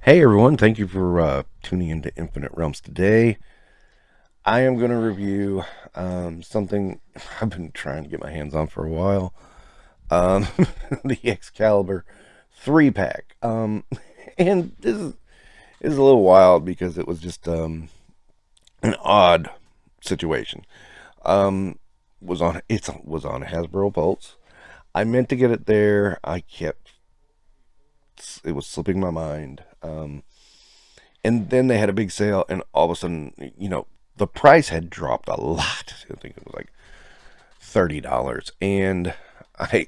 Hey everyone, thank you for tuning into Infinite Realms today. I am going to review something I've been trying to get my hands on for a while. Um, the Excalibur 3 pack. And this is a little wild because it was just an odd situation. Um, was on Hasbro Pulse. I meant to get it there. It was slipping my mind. And then they had a big sale, and all of a sudden, the price had dropped a lot. I think it was like $30, and I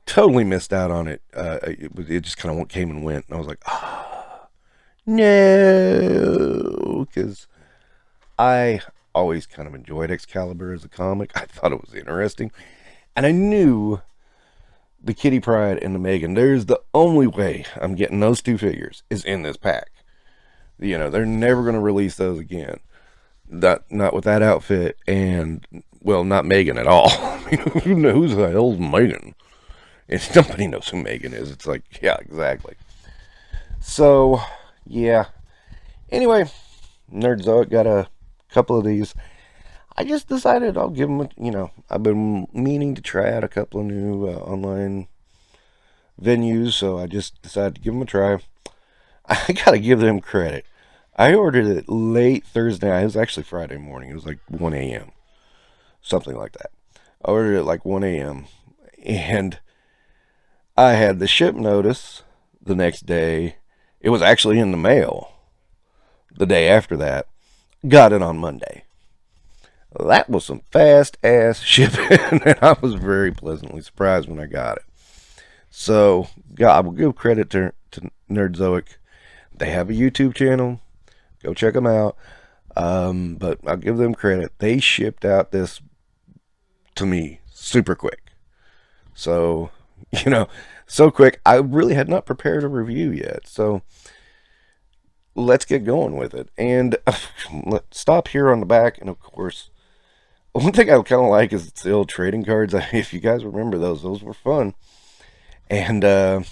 totally missed out on it. It just kind of came and went, and I was like, ah, no, because I always kind of enjoyed Excalibur as a comic. I thought it was interesting, and I knew the Kitty Pryde and the Megan. There's the only way I'm getting those two figures is in this pack. They're never going to release those again. Not with that outfit, and well, not Megan at all. I mean, who knows the hell's Megan? If nobody knows who Megan is, it's like, yeah, exactly. So, yeah. Anyway, Nerdzoic got a couple of these. I just decided I'll give them. I've been meaning to try out a couple of new online venues, so I just decided to give them a try. I gotta give them credit. I ordered it late Thursday night. It was actually Friday morning. It was like 1 a.m. Something like that. I ordered it like 1 a.m. And I had the ship notice the next day. It was actually in the mail the day after that. Got it on Monday. That was some fast ass shipping, and I was very pleasantly surprised when I got it. So, God, I will give credit to Nerdzoic. They have a YouTube channel. Go check them out. But I'll give them credit. They shipped out this to me super quick. So, so quick. I really had not prepared a review yet. So let's get going with it. And let's stop here on the back. And of course, one thing I kind of like is the old trading cards. If you guys remember those were fun. And, I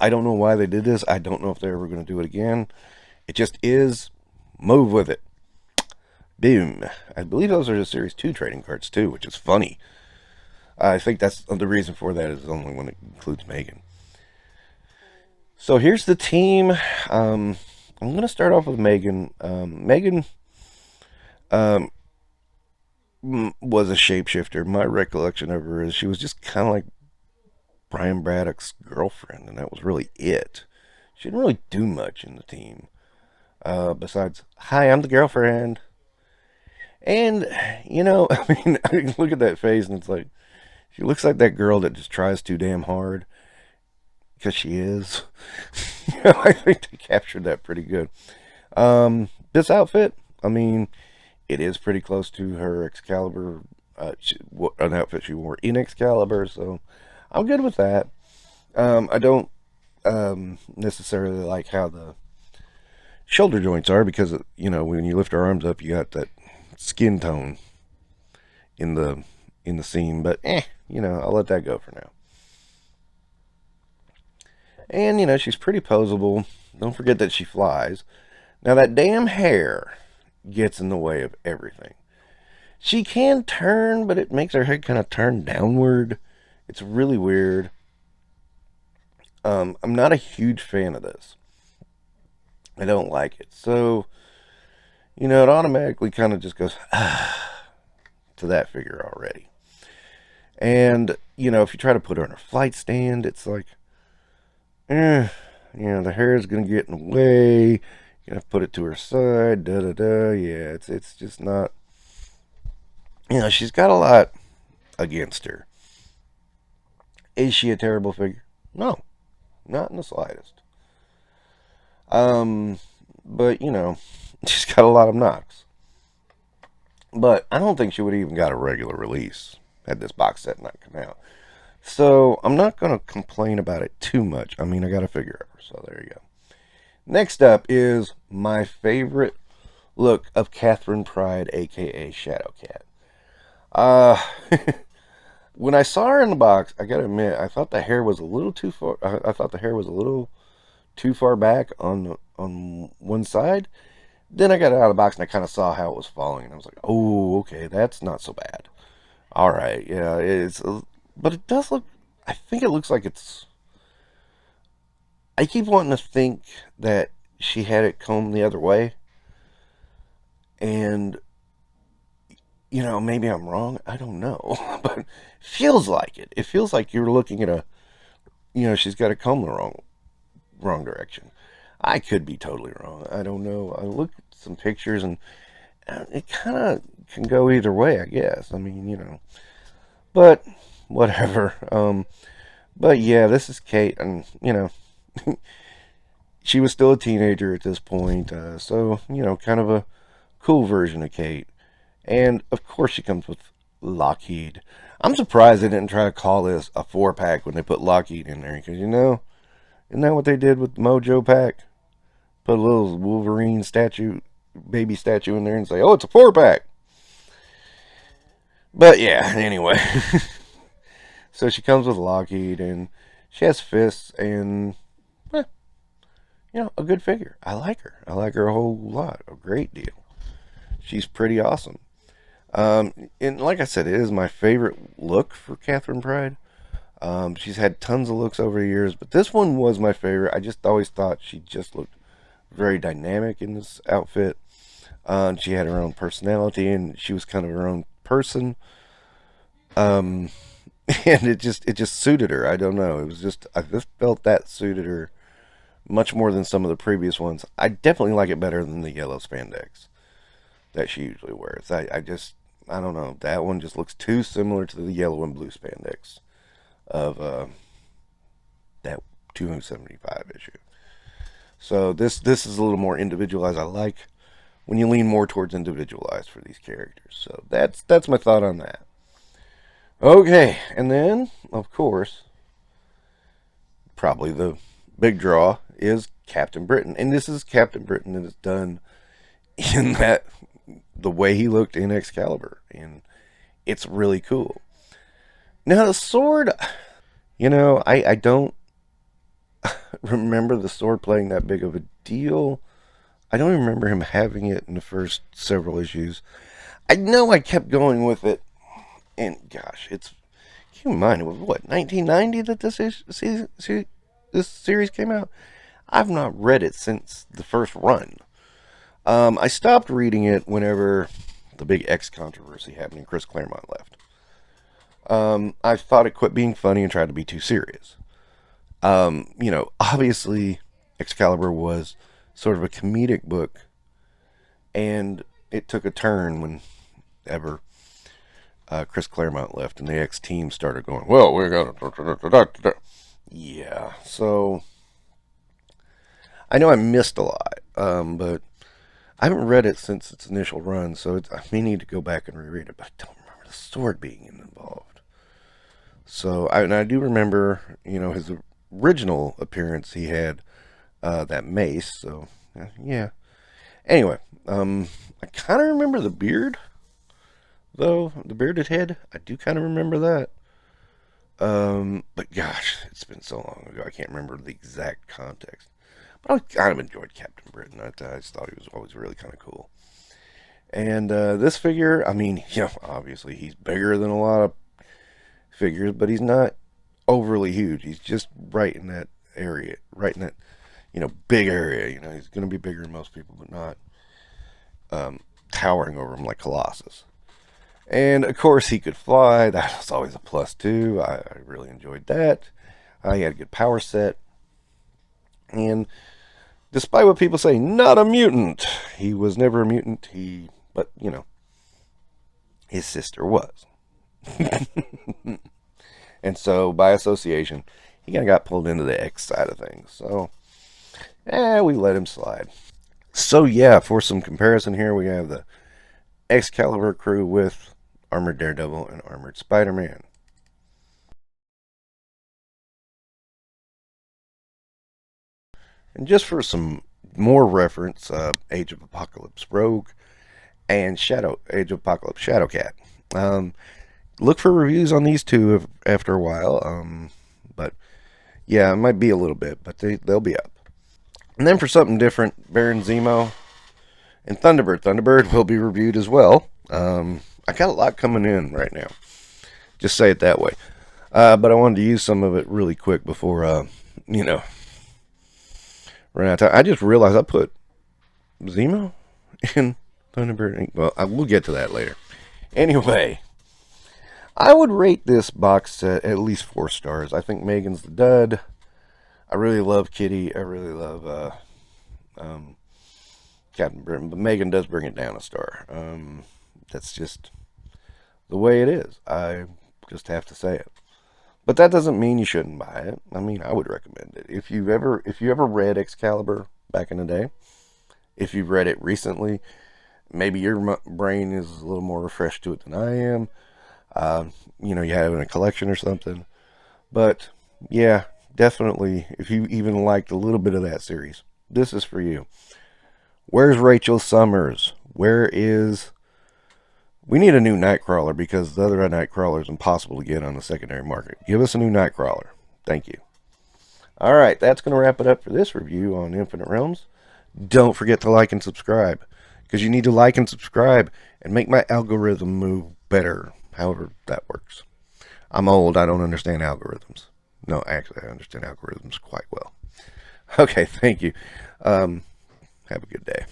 don't know why they did this. I don't know if they're ever going to do it again. It just is. Move with it. Boom. I believe those are the Series 2 trading cards too, which is funny. I think that's the reason for that is only when it includes Megan. So here's the team. I'm going to start off with Megan. Megan um, was a shapeshifter. My recollection of her is she was just kind of like Brian Braddock's girlfriend, and that was really it. She didn't really do much in the team. Besides, hi, I'm the girlfriend. And, I mean, I look at that face and it's like, she looks like that girl that just tries too damn hard. Because she is. I think they captured that pretty good. This outfit, I mean, it is pretty close to her Excalibur, an outfit she wore in Excalibur, so I'm good with that. I don't necessarily like how the shoulder joints are because, when you lift her arms up, you got that skin tone in the seam, but I'll let that go for now. And she's pretty posable. Don't forget that she flies. Now that damn hair gets in the way of everything. She can turn, but it makes her head kind of turn downward. It's really weird. I'm not a huge fan of this. I don't like it. So, it automatically kind of just goes to that figure already. And, if you try to put her on a flight stand, it's like, the hair is going to get in the way. You're going to put it to her side, da-da-da. Yeah, it's just not, she's got a lot against her. Is she a terrible figure? No, not in the slightest. But, she's got a lot of knocks. But I don't think she would even got a regular release had this box set not come out. So I'm not going to complain about it too much. I mean, I got a figure of her, so there you go. Next up is my favorite look of Catherine Pryde, aka Shadow Cat. Uh, when I saw her in the box, I gotta admit, I thought the hair was a little too far. I thought the hair was a little too far back on one side. Then I got it out of the box and I kind of saw how it was falling, and I was like, "Oh, okay, that's not so bad." All right, yeah, but it does look. I think it looks like it's. I keep wanting to think that she had it combed the other way, and maybe I'm wrong. I don't know, but it feels like it. It feels like you're looking at she's got it combed the wrong direction. I could be totally wrong. I don't know. I looked at some pictures and it kind of can go either way, I guess. I mean, but whatever. But yeah, this is Kate, and she was still a teenager at this point, so kind of a cool version of Kate. And of course, she comes with Lockheed. I'm surprised they didn't try to call this a 4-pack when they put Lockheed in there, because isn't that what they did with Mojo Pack? Put a little Wolverine baby statue in there, and say, "Oh, it's a 4-pack." But yeah, anyway. So she comes with Lockheed, and she has fists, and a good figure. I like her. I like her a whole lot, a great deal. She's pretty awesome. And like I said, it is my favorite look for Catherine Pride. She's had tons of looks over the years, but this one was my favorite. I just always thought she just looked very dynamic in this outfit. She had her own personality, and she was kind of her own person. And it just suited her. I don't know. I just felt that suited her much more than some of the previous ones. I definitely like it better than the yellow spandex that she usually wears. I don't know. That one just looks too similar to the yellow and blue spandex of that 275 issue. So this is a little more individualized. I like when you lean more towards individualized for these characters. So that's my thought on that. Okay, and then of course, probably the big draw is Captain Britain, and this is Captain Britain that is done in the way he looked in Excalibur, and it's really cool. Now the sword, I don't remember the sword playing that big of a deal. I don't even remember him having it in the first several issues. I know I kept going with it, and gosh, keep in mind, it was what, 1990 that this series came out? I've not read it since the first run. I stopped reading it whenever the big X controversy happened and Chris Claremont left. I thought it quit being funny and tried to be too serious. Obviously, Excalibur was sort of a comedic book, and it took a turn whenever Chris Claremont left and the X team started going, "Well, we got to." Yeah, so I know I missed a lot, but I haven't read it since its initial run, so I may need to go back and reread it, but I don't remember the sword being involved. So, I do remember, his original appearance, he had that mace, so, yeah. Anyway, I kind of remember the beard, though, the bearded head. I do kind of remember that. But gosh, it's been so long ago, I can't remember the exact context. But I kind of enjoyed Captain Britain. I just thought he was always really kind of cool. And this figure, I mean, obviously he's bigger than a lot of figures, but he's not overly huge. He's just right in that area, right in that, big area. He's going to be bigger than most people, but not towering over him like Colossus. And of course, he could fly. That was always a plus too. I really enjoyed that. He had a good power set. And despite what people say, not a mutant. He was never a mutant. But his sister was. And so, by association, he kind of got pulled into the X side of things. So, we let him slide. So, yeah, for some comparison here, we have the Excalibur crew with Armored Daredevil and Armored Spider-Man. And just for some more reference, Age of Apocalypse Rogue and Age of Apocalypse Shadowcat. Look for reviews on these two after a while. But yeah, it might be a little bit, but they'll be up. And then for something different, Baron Zemo and Thunderbird. Thunderbird will be reviewed as well. I got a lot coming in right now. Just say it that way. But I wanted to use some of it really quick before, you know, run out of time. I just realized I put Zemo in Thunderbird. Well, we'll get to that later. Anyway, I would rate this box set at least 4 stars. I think Megan's the dud. I really love Kitty. I really love Captain Britain, but Megan does bring it down a star. That's just the way it is. I just have to say it. But that doesn't mean you shouldn't buy it. I mean, I would recommend it. If you ever read Excalibur back in the day, if you've read it recently, maybe your brain is a little more refreshed to it than I am. You know, you have it in a collection or something. But yeah, definitely, if you even liked a little bit of that series, this is for you. Where's Rachel Summers? We need a new Nightcrawler because the other Nightcrawler is impossible to get on the secondary market. Give us a new Nightcrawler. Thank you. Alright, that's going to wrap it up for this review on Infinite Realms. Don't forget to like and subscribe, because you need to like and subscribe and make my algorithm move better, however that works. I'm old, I don't understand algorithms. No, actually, I understand algorithms quite well. Okay, thank you. Have a good day.